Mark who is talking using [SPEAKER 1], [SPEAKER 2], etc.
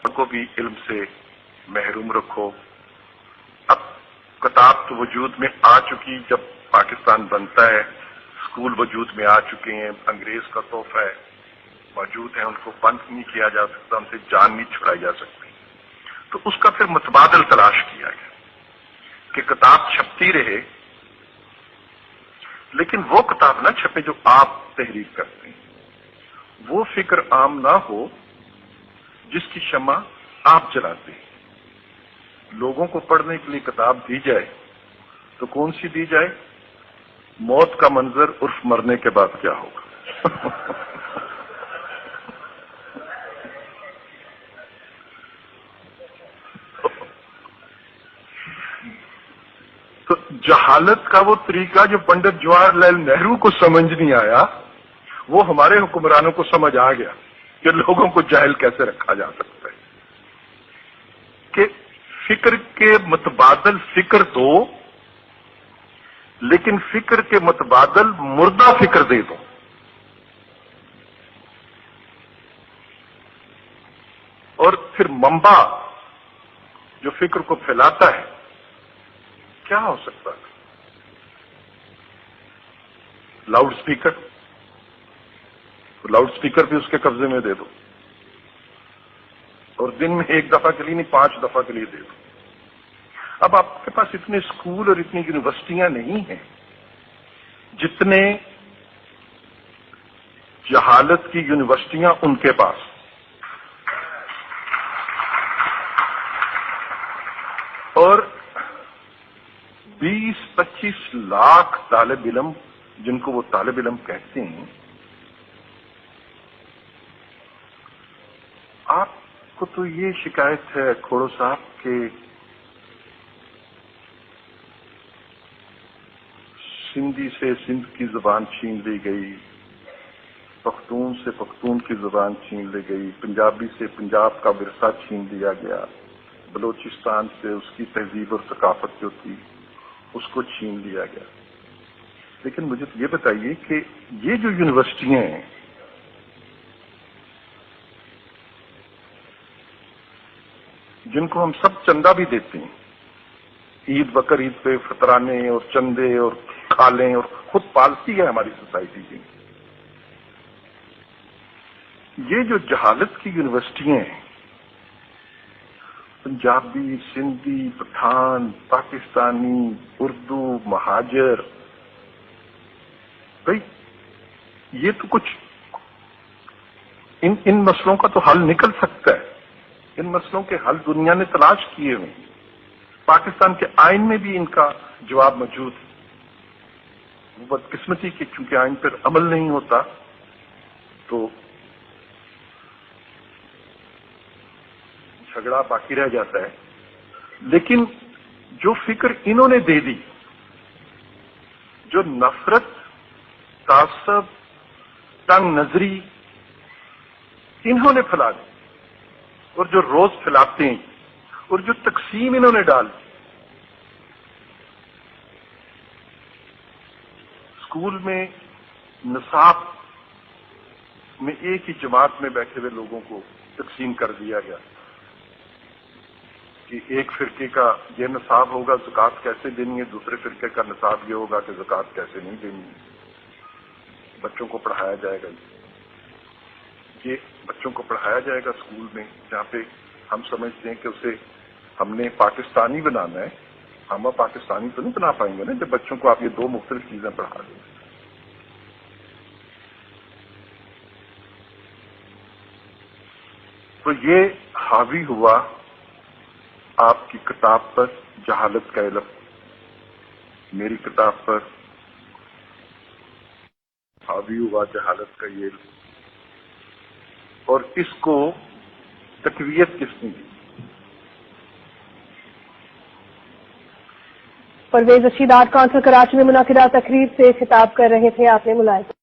[SPEAKER 1] کو بھی علم سے محروم رکھو. اب کتاب تو وجود میں آ چکی، جب پاکستان بنتا ہے اسکول وجود میں آ چکے ہیں، انگریز کا تحفہ ہے، موجود ہیں، ان کو بند نہیں کیا جا سکتا، ان سے جان نہیں چھڑائی جا سکتی. تو اس کا پھر متبادل تلاش کیا گیا کہ کتاب چھپتی رہے لیکن وہ کتاب نہ چھپے جو آپ تحریر کرتے ہیں، وہ فکر عام نہ ہو جس کی شمع آپ جلاتے ہیں. لوگوں کو پڑھنے کے لیے کتاب دی جائے تو کون سی دی جائے؟ موت کا منظر عرف مرنے کے بعد کیا ہوگا. تو جہالت کا وہ طریقہ جو پنڈت جواہر لال نہرو کو سمجھ نہیں آیا، وہ ہمارے حکمرانوں کو سمجھ آ گیا کہ لوگوں کو جاہل کیسے رکھا جا سکتا ہے. کہ فکر کے متبادل فکر دو، لیکن فکر کے متبادل مردہ فکر دے دو. اور پھر منبع جو فکر کو پھیلاتا ہے کیا ہو سکتا ہے؟ Loud speaker. لاؤڈ اسپیکر بھی اس کے قبضے میں دے دو اور دن میں 1 دفعہ کے لیے نہیں 5 دفعہ کے لیے دے دو. اب آپ کے پاس اتنے اسکول اور اتنی یونیورسٹیاں نہیں ہیں جتنے جہالت کی یونیورسٹیاں ان کے پاس. اور 20-25 لاکھ طالب علم جن کو وہ طالب علم کہتے ہیں. آپ کو تو یہ شکایت ہے کھوڑو صاحب کہ سندھی سے سندھ کی زبان چھین لی گئی، پختون سے پختون کی زبان چھین لی گئی، پنجابی سے پنجاب کا ورثہ چھین لیا گیا، بلوچستان سے اس کی تہذیب اور ثقافت جو تھی اس کو چھین لیا گیا. لیکن مجھے تو یہ بتائیے کہ یہ جو یونیورسٹیاں ہیں جن کو ہم سب چندہ بھی دیتے ہیں، عید بقر عید پہ فطرانے اور چندے اور کھالیں، اور خود پالسی ہے ہماری سوسائٹی کی، یہ جو جہالت کی یونیورسٹیاں ہیں، پنجابی، سندھی، پٹھان، پاکستانی، اردو، مہاجر، بھائی یہ تو کچھ ان مسئلوں کا تو حل نکل سکتا ہے. ان مسئلوں کے حل دنیا نے تلاش کیے ہوئے ہیں. پاکستان کے آئین میں بھی ان کا جواب موجود ہے. وہ بدقسمتی کہ چونکہ آئین پر عمل نہیں ہوتا تو جھگڑا باقی رہ جاتا ہے. لیکن جو فکر انہوں نے دے دی، جو نفرت، تعصب، تنگ نظری انہوں نے پھیلا دی، اور جو روز پھیلاتے ہیں، اور جو تقسیم انہوں نے ڈال دی. اسکول میں نصاب میں ایک ہی جماعت میں بیٹھے ہوئے لوگوں کو تقسیم کر دیا گیا کہ ایک فرقے کا یہ نصاب ہوگا زکوٰۃ کیسے دینی ہے، دوسرے فرقے کا نصاب یہ ہوگا کہ زکوٰۃ کیسے نہیں دینی ہے. بچوں کو پڑھایا جائے گا، یہ بچوں کو پڑھایا جائے گا اسکول میں، جہاں پہ ہم سمجھتے ہیں کہ اسے ہم نے پاکستانی بنانا ہے. ہم پاکستانی تو نہیں بنا پائیں گے نا جب بچوں کو آپ یہ 2 مختلف چیزیں پڑھا دیں. تو یہ حاوی ہوا آپ کی کتاب پر جہالت کا علم، میری کتاب پر حاوی ہوا جہالت کا یہ علم، اور اس کو تقویت کس نے دی؟
[SPEAKER 2] پرویز رشید آرٹ کونسل کراچی میں منعقدہ تقریب سے خطاب کر رہے تھے. آپ نے ملاحظہ